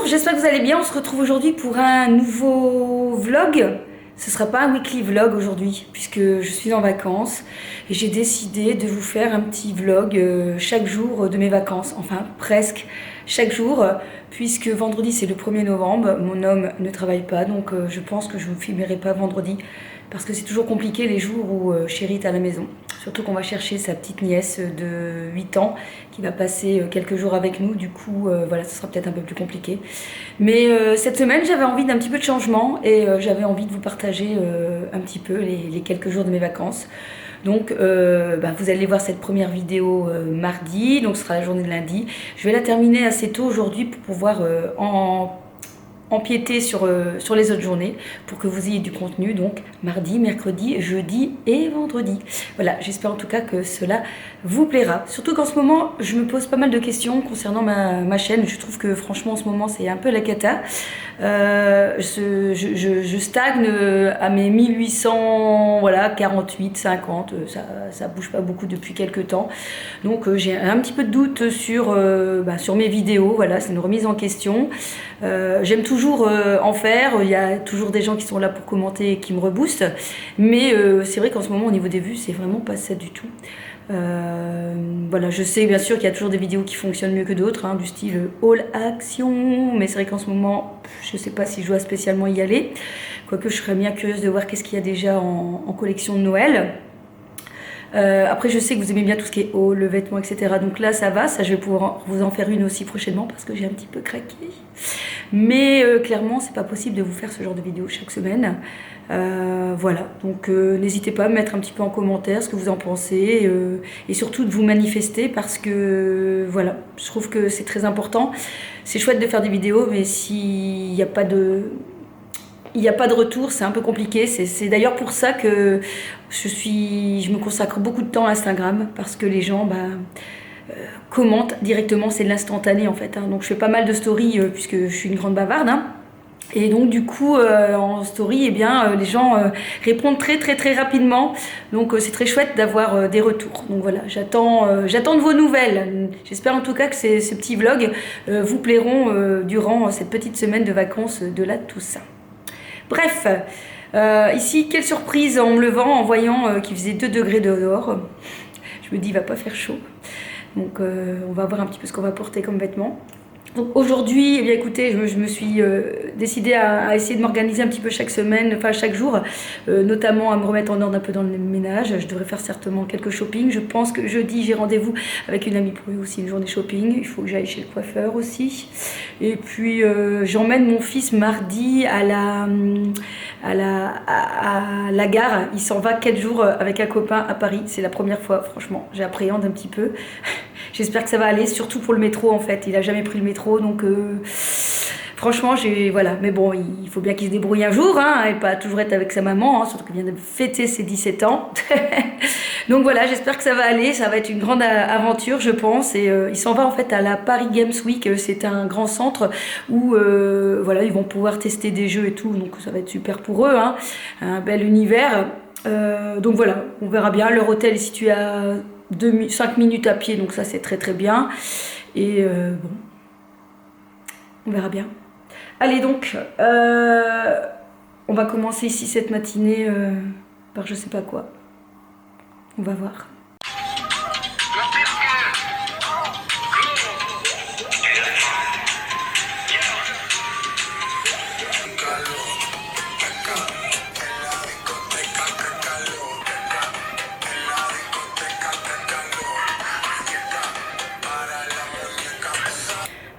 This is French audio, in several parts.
j'espère que vous allez bien. On se retrouve aujourd'hui pour un nouveau vlog. Ce ne sera pas un weekly vlog aujourd'hui puisque je suis en vacances et j'ai décidé de vous faire un petit vlog chaque jour de mes vacances, enfin presque chaque jour, puisque vendredi c'est le 1er novembre, mon homme ne travaille pas, donc je pense que je ne vous filmerai pas vendredi parce que c'est toujours compliqué les jours où chérie est à la maison. Surtout qu'on va chercher sa petite nièce de 8 ans qui va passer quelques jours avec nous. Du coup, voilà, ce sera peut-être un peu plus compliqué. Mais cette semaine, j'avais envie d'un petit peu de changement et j'avais envie de vous partager un petit peu les quelques jours de mes vacances. Donc, vous allez voir cette première vidéo mardi, donc ce sera la journée de lundi. Je vais la terminer assez tôt aujourd'hui pour pouvoir empiéter sur les autres journées pour que vous ayez du contenu, donc mardi, mercredi, jeudi et vendredi. Voilà, j'espère en tout cas que cela vous plaira. Surtout qu'en ce moment, je me pose pas mal de questions concernant ma chaîne. Je trouve que franchement en ce moment c'est un peu la cata. Je stagne à mes 1800, voilà, 48, 50, ça bouge pas beaucoup depuis quelques temps. Donc j'ai un petit peu de doute sur mes vidéos, voilà, c'est une remise en question. J'aime toujours en faire, il y a toujours des gens qui sont là pour commenter et qui me reboostent, mais c'est vrai qu'en ce moment au niveau des vues c'est vraiment pas ça du tout. Voilà, je sais bien sûr qu'il y a toujours des vidéos qui fonctionnent mieux que d'autres, hein, du style all action, mais c'est vrai qu'en ce moment je sais pas si je dois spécialement y aller, quoique je serais bien curieuse de voir qu'est-ce qu'il y a déjà en collection de Noël. Après je sais que vous aimez bien tout ce qui est haut, le vêtement, etc. Donc là ça va, ça je vais pouvoir vous en faire une aussi prochainement parce que j'ai un petit peu craqué. Mais clairement c'est pas possible de vous faire ce genre de vidéo chaque semaine. Voilà, donc n'hésitez pas à me mettre un petit peu en commentaire ce que vous en pensez et surtout de vous manifester parce que voilà, je trouve que c'est très important. C'est chouette de faire des vidéos mais s'il n'y a pas de... Il n'y a pas de retour, c'est un peu compliqué. C'est d'ailleurs pour ça que je me consacre beaucoup de temps à Instagram parce que les gens commentent directement, c'est de l'instantané en fait. Hein. Donc je fais pas mal de stories puisque je suis une grande bavarde. Hein. Et donc du coup en story, les gens répondent très rapidement. Donc c'est très chouette d'avoir des retours. Donc voilà, j'attends de vos nouvelles. J'espère en tout cas que ces petits vlogs vous plairont durant cette petite semaine de vacances de la Toussaint. Bref, ici, quelle surprise en me levant, en voyant qu'il faisait 2 degrés dehors. Je me dis, il va pas faire chaud. Donc, on va voir un petit peu ce qu'on va porter comme vêtements. Donc aujourd'hui, écoutez, je me suis décidée à essayer de m'organiser un petit peu chaque semaine, enfin chaque jour, notamment à me remettre en ordre un peu dans le ménage. Je devrais faire certainement quelques shopping. Je pense que jeudi, j'ai rendez-vous avec une amie pour aussi une journée shopping. Il faut que j'aille chez le coiffeur aussi. Et puis j'emmène mon fils mardi à la gare. Il s'en va 4 jours avec un copain à Paris. C'est la première fois, franchement. J'appréhende un petit peu. J'espère que ça va aller, surtout pour le métro en fait. Il a jamais pris le métro, donc franchement, voilà. Mais bon, il faut bien qu'il se débrouille un jour, hein, et pas toujours être avec sa maman, hein, surtout qu'il vient de fêter ses 17 ans. Donc voilà, j'espère que ça va aller. Ça va être une grande aventure, je pense. Et il s'en va en fait à la Paris Games Week. C'est un grand centre où voilà, ils vont pouvoir tester des jeux et tout. Donc ça va être super pour eux, hein. Un bel univers. Donc voilà, on verra bien. Leur hôtel est situé à 5 minutes à pied, donc ça c'est très bien. Et bon, on verra bien. Allez donc, on va commencer ici cette matinée par je sais pas quoi. On va voir.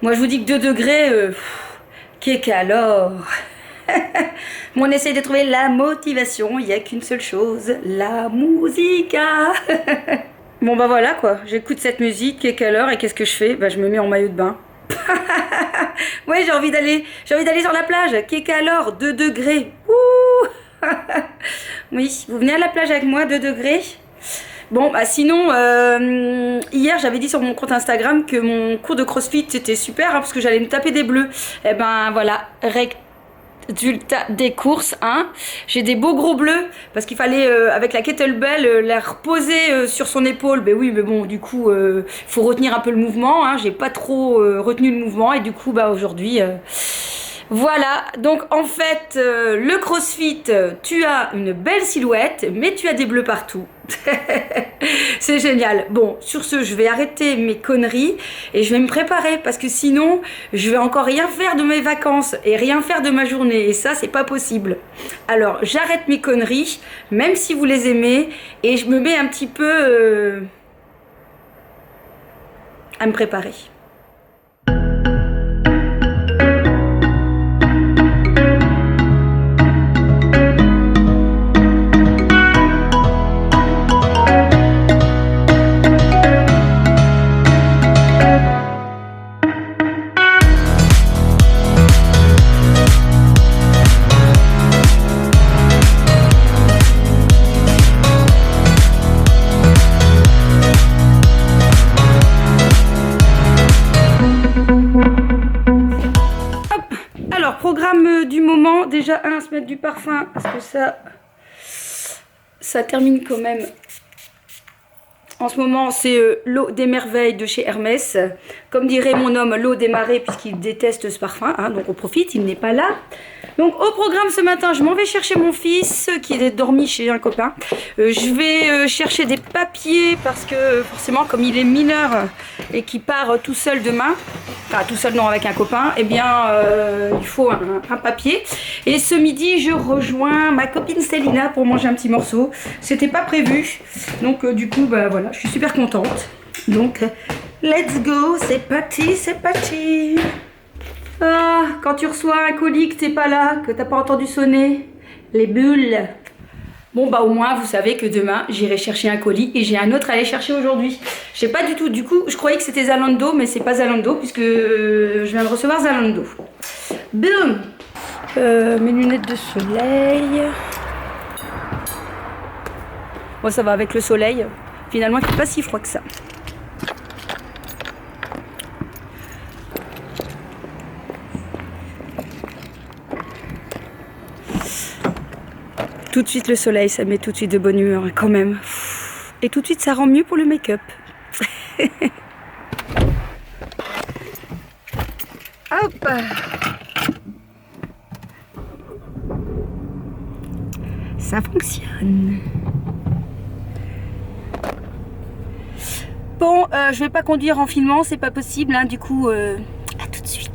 Moi je vous dis que 2 degrés, qu'est qu'alors. Mais on essaye de trouver la motivation, il n'y a qu'une seule chose, la musique. Bon bah voilà quoi, j'écoute cette musique, qu'est qu'à l'heure et qu'est-ce que je fais? Bah je me mets en maillot de bain. Ouais, j'ai envie d'aller sur la plage, qu'est qu'à l'heure, 2 degrés. Ouh. Oui, vous venez à la plage avec moi, 2 degrés. Bon, bah sinon, hier j'avais dit sur mon compte Instagram que mon cours de CrossFit c'était super, hein, parce que j'allais me taper des bleus. Et ben voilà, résultat des courses, hein. J'ai des beaux gros bleus parce qu'il fallait avec la kettlebell la reposer sur son épaule. Ben oui, mais bon, du coup, faut retenir un peu le mouvement, hein. J'ai pas trop retenu le mouvement et du coup, bah aujourd'hui, voilà. Donc en fait, le CrossFit, tu as une belle silhouette, mais tu as des bleus partout. C'est génial. Bon, sur ce, je vais arrêter mes conneries et je vais me préparer parce que sinon, je vais encore rien faire de mes vacances et rien faire de ma journée. Et ça, c'est pas possible. Alors, j'arrête mes conneries, même si vous les aimez, et je me mets un petit peu à me préparer. Programme du moment, déjà se mettre du parfum parce que ça termine quand même. En ce moment, c'est l'eau des merveilles de chez Hermès. Comme dirait mon homme, l'eau des marées, puisqu'il déteste ce parfum, hein, donc on profite, il n'est pas là. Donc au programme ce matin, je m'en vais chercher mon fils qui est dormi chez un copain. Je vais chercher des papiers parce que forcément, comme il est mineur et qu'il part tout seul demain, enfin tout seul non avec un copain, eh bien il faut un papier. Et ce midi, je rejoins ma copine Célina pour manger un petit morceau. C'était pas prévu, donc du coup, bah voilà, je suis super contente. Donc let's go, c'est parti, c'est parti. Ah, quand tu reçois un colis que t'es pas là, que t'as pas entendu sonner, les bulles. Bon bah au moins vous savez que demain j'irai chercher un colis et j'ai un autre à aller chercher aujourd'hui. Je sais pas du tout, du coup je croyais que c'était Zalando mais c'est pas Zalando puisque je viens de recevoir Zalando. Boum. Mes lunettes de soleil. Bon ça va avec le soleil, finalement il fait pas si froid que ça. Tout de suite le soleil, ça met tout de suite de bonne humeur quand même. Et tout de suite ça rend mieux pour le make-up. Hop. Ça fonctionne. Bon, je vais pas conduire en filmant, c'est pas possible, hein, du coup, à tout de suite.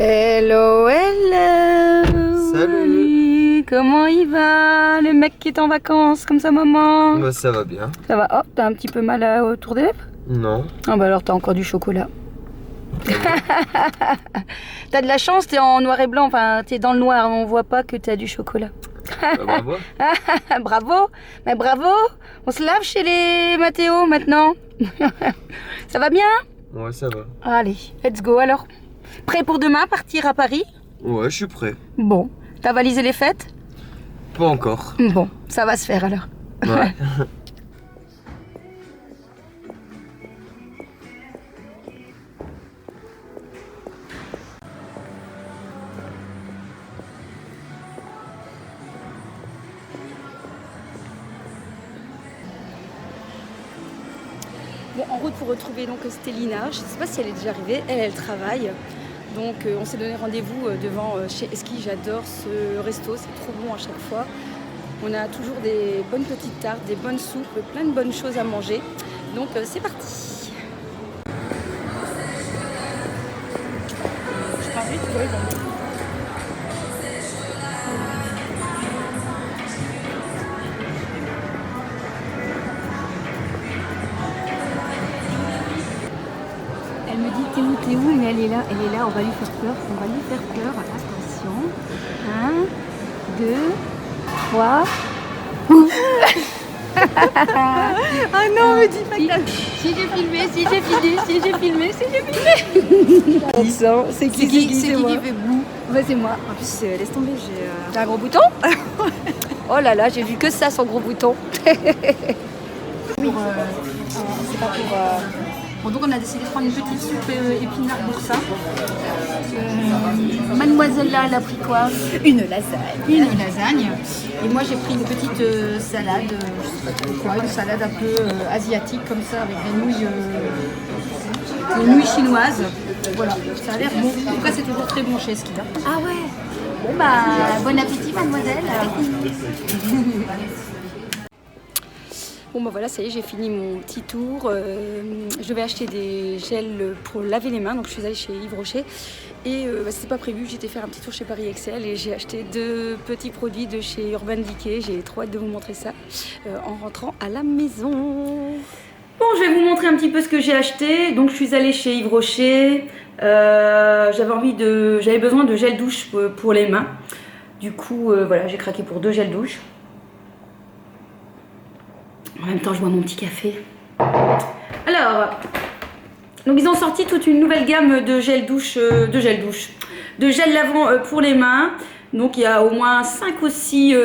Hello, hello. Salut. Comment il va, le mec qui est en vacances comme sa maman? Bah ça va bien. Ça va, oh, t'as un petit peu mal autour des lèvres? Non. Ah bah alors t'as encore du chocolat. T'as de la chance, t'es en noir et blanc, enfin t'es dans le noir, on voit pas que t'as du chocolat. Bah, bravo. Bravo, mais bravo. On se lave chez les Mathéo maintenant. Ça va bien? Ouais, ça va. Allez, let's go alors. Prêt pour demain, partir à Paris? Ouais, je suis prêt. Bon, t'as valisé les fêtes? Pas encore. Bon, ça va se faire alors. Ouais. Bon, en route pour retrouver donc Stélina. Je ne sais pas si elle est déjà arrivée. Elle travaille. Donc on s'est donné rendez-vous devant chez Eski. J'adore ce resto, c'est trop bon à chaque fois. On a toujours des bonnes petites tartes, des bonnes soupes, plein de bonnes choses à manger. Donc c'est parti. Je t'invite, tu vois, ils vont... Elle me dit t'es où, mais elle est là, on va lui faire peur, attention. 1, 2, 3. Ah non, me dis pas que t'as... Si j'ai filmé. C'est qui qui fait bout? Ouais, c'est moi. En plus, laisse tomber, j'ai... T'as un gros bouton? Oh là là, j'ai vu que ça, son gros bouton. C'est pas pour... Bon, donc on a décidé de prendre une petite soupe épinard boursin. Mademoiselle là, elle a pris quoi? Une lasagne. Une lasagne. Et moi j'ai pris une petite salade, je sais pas trop quoi, une salade un peu asiatique comme ça avec des nouilles chinoises. Voilà, ça a l'air bon. En tout cas c'est toujours très bon chez Eskida. Ah ouais. Bon bah, bon appétit mademoiselle. Bon bah voilà, ça y est, j'ai fini mon petit tour. Je vais acheter des gels pour laver les mains, donc je suis allée chez Yves Rocher. Et c'était pas prévu, j'étais faire un petit tour chez Paris Excel et j'ai acheté 2 petits produits de chez Urban Decay. J'ai trop hâte de vous montrer ça en rentrant à la maison. Bon, je vais vous montrer un petit peu ce que j'ai acheté. Donc je suis allée chez Yves Rocher. J'avais besoin de gel douche pour les mains. Du coup, voilà, j'ai craqué pour 2 gels douche. En même temps, je bois mon petit café. Alors, donc ils ont sorti toute une nouvelle gamme de gel lavant pour les mains. Donc il y a au moins 5 ou 6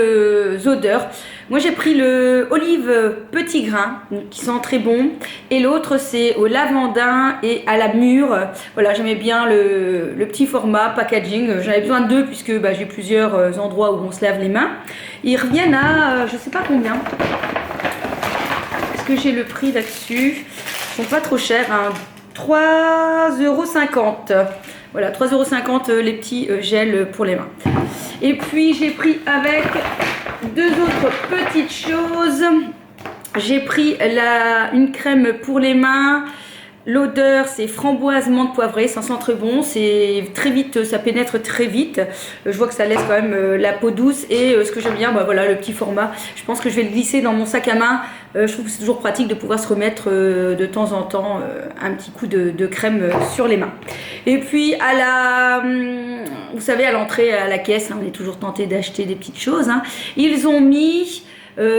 odeurs. Moi j'ai pris le olive petit grain, donc, qui sent très bon. Et l'autre c'est au lavandin et à la mûre. Voilà, j'aimais bien le petit format packaging. J'en avais besoin de 2 puisque j'ai plusieurs endroits où on se lave les mains. Ils reviennent à je sais pas combien. Est-ce que j'ai le prix là-dessus? Ils sont pas trop chers, hein. 3,50 €. Voilà, 3,50 € les petits gels pour les mains. Et puis j'ai pris avec 2 autres petites choses. J'ai pris une crème pour les mains. L'odeur c'est framboise menthe poivrée, ça sent très bon, c'est très vite, ça pénètre très vite. Je vois que ça laisse quand même la peau douce et ce que j'aime bien, voilà le petit format. Je pense que je vais le glisser dans mon sac à main. Je trouve que c'est toujours pratique de pouvoir se remettre de temps en temps un petit coup de crème sur les mains. Et puis vous savez, à l'entrée à la caisse, on est toujours tenté d'acheter des petites choses. Ils ont mis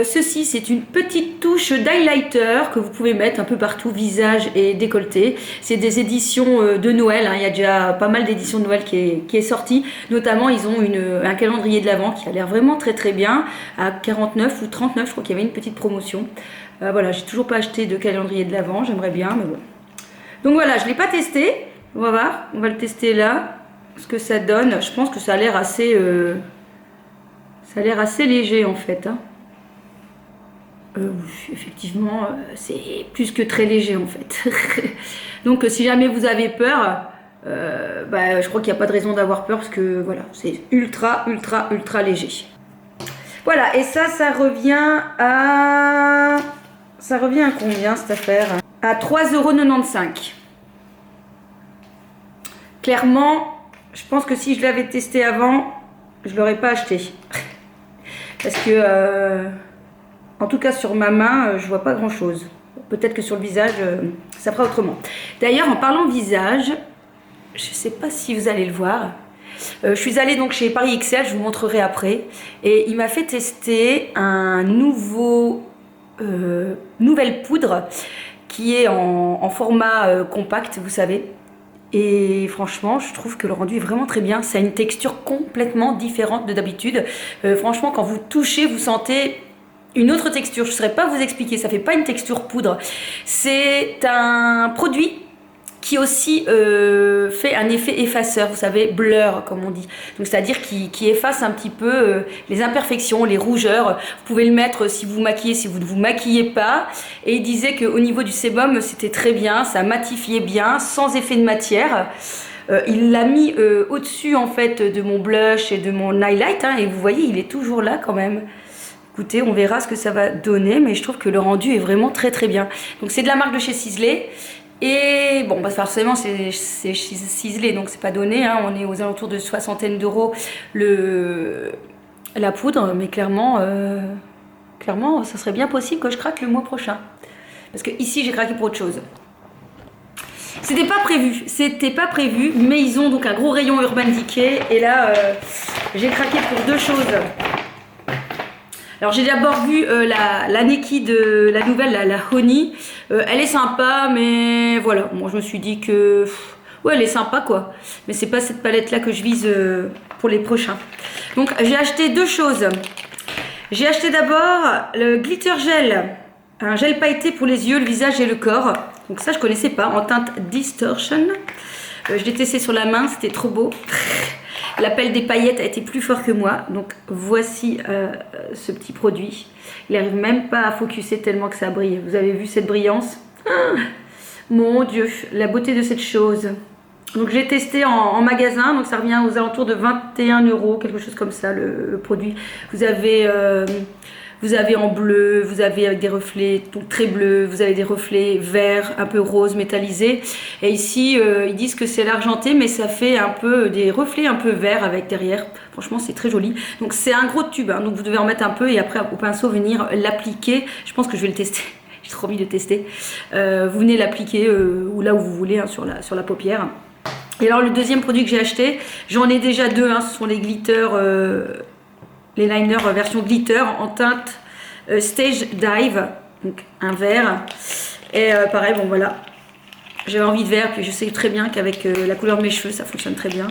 ceci, c'est une petite touche d'highlighter que vous pouvez mettre un peu partout, visage et décolleté. C'est des éditions de Noël, il y a déjà pas mal d'éditions de Noël qui est sorti. Notamment, ils ont un calendrier de l'Avent qui a l'air vraiment très très bien, à 49 ou 39, je crois qu'il y avait une petite promotion. Voilà, j'ai toujours pas acheté de calendrier de l'Avent, j'aimerais bien, mais bon. Donc voilà, je l'ai pas testé, on va voir, on va le tester là, ce que ça donne. Je pense que ça a l'air assez léger en fait. Effectivement, c'est plus que très léger en fait. Donc si jamais vous avez peur, je crois qu'il n'y a pas de raison d'avoir peur parce que voilà, c'est ultra léger. Voilà, et ça revient à combien cette affaire? À 3,95 €. Clairement, je pense que si je l'avais testé avant, je ne l'aurais pas acheté. Parce que en tout cas sur ma main, je vois pas grand chose. Peut-être que sur le visage, ça fera autrement. D'ailleurs, en parlant visage, je sais pas si vous allez le voir. Je suis allée donc chez Paris Excel, je vous montrerai après. Et il m'a fait tester un nouvelle poudre qui est en format compact, vous savez. Et franchement, je trouve que le rendu est vraiment très bien. Ça a une texture complètement différente de d'habitude. Franchement, quand vous touchez, vous sentez une autre texture. Je ne saurais pas vous expliquer. Ça fait pas une texture poudre. C'est un produit qui aussi fait un effet effaceur, vous savez, blur comme on dit. Donc c'est-à-dire qui efface un petit peu les imperfections, les rougeurs. Vous pouvez le mettre si vous maquillez, si vous ne vous maquillez pas. Et il disait qu'au niveau du sébum, c'était très bien, ça matifiait bien, sans effet de matière. Il l'a mis au-dessus en fait de mon blush et de mon highlight, et vous voyez, il est toujours là quand même. Écoutez, on verra ce que ça va donner, mais je trouve que le rendu est vraiment très très bien. Donc c'est de la marque de chez Sisley. Et bon, forcément c'est ciselé, donc c'est pas donné, on est aux alentours de soixantaine d'euros la poudre, mais clairement ça serait bien possible que je craque le mois prochain, parce que ici j'ai craqué pour autre chose. C'était pas prévu, mais ils ont donc un gros rayon Urban Decay, et là j'ai craqué pour 2 choses. Alors j'ai d'abord vu la Neki de la nouvelle, la Honey. Elle est sympa, mais voilà, moi je me suis dit que ouais, elle est sympa quoi, mais c'est pas cette palette là que je vise pour les prochains. Donc j'ai acheté 2 choses. J'ai acheté d'abord le glitter gel, un gel pailleté pour les yeux, le visage et le corps. Donc ça je connaissais pas, en teinte Distortion. Je l'ai testé sur la main, c'était trop beau. L'appel des paillettes a été plus fort que moi. Donc voici ce petit produit. Il n'arrive même pas à focuser tellement que ça brille. Vous avez vu cette brillance? Mon Dieu, la beauté de cette chose. Donc je l'ai testé en magasin, donc ça revient aux alentours de 21 €, quelque chose comme ça le produit. Vous avez en bleu, vous avez avec des reflets donc très bleus, vous avez des reflets verts, un peu rose, métallisés. Et ici, ils disent que c'est l'argenté, mais ça fait un peu des reflets un peu verts avec derrière. Franchement, c'est très joli. Donc c'est un gros tube, hein, donc vous devez en mettre un peu et après au pinceau venir l'appliquer. Je pense que je vais le tester. J'ai trop envie de tester. Vous venez l'appliquer ou là où vous voulez, hein, sur la paupière. Et alors le deuxième produit que j'ai acheté, j'en ai déjà deux, hein, ce sont les glitter, les liners version glitter en teinte Stage Dive, donc un vert. Et pareil, bon voilà, j'avais envie de vert, puis je sais très bien qu'avec la couleur de mes cheveux, ça fonctionne très bien.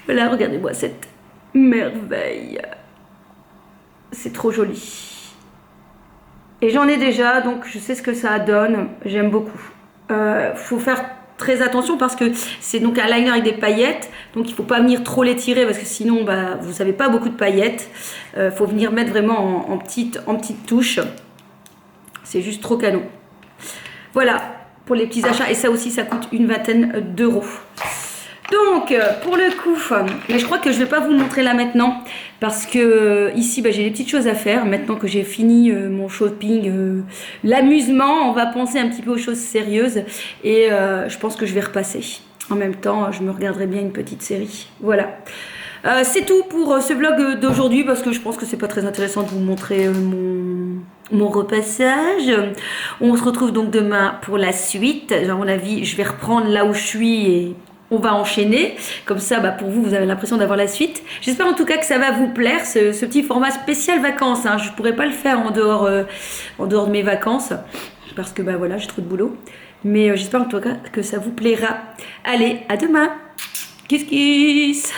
Voilà, regardez-moi cette merveille, c'est trop joli. Et j'en ai déjà, donc je sais ce que ça donne, j'aime beaucoup. Faut faire très attention parce que c'est donc un liner avec des paillettes, donc il faut pas venir trop l'étirer parce que sinon bah, vous n'avez pas beaucoup de paillettes. Faut venir mettre vraiment en petites touches. C'est juste trop canon. Voilà pour les petits achats, et ça aussi ça coûte une vingtaine d'euros. Donc pour le coup, mais je crois que je vais pas vous le montrer là maintenant parce que ici bah, j'ai des petites choses à faire maintenant que j'ai fini mon shopping, l'amusement. On va penser un petit peu aux choses sérieuses et je pense que je vais repasser. En même temps, je me regarderai bien une petite série. Voilà. C'est tout pour ce vlog d'aujourd'hui parce que je pense que c'est pas très intéressant de vous montrer mon repassage. On se retrouve donc demain pour la suite. À mon avis, je vais reprendre là où je suis et on va enchaîner. Comme ça, bah, pour vous, vous avez l'impression d'avoir la suite. J'espère en tout cas que ça va vous plaire, ce petit format spécial vacances. Hein. Je ne pourrais pas le faire en dehors de mes vacances parce que bah, voilà, j'ai trop de boulot. Mais j'espère en tout cas que ça vous plaira. Allez, à demain. Kiss kiss.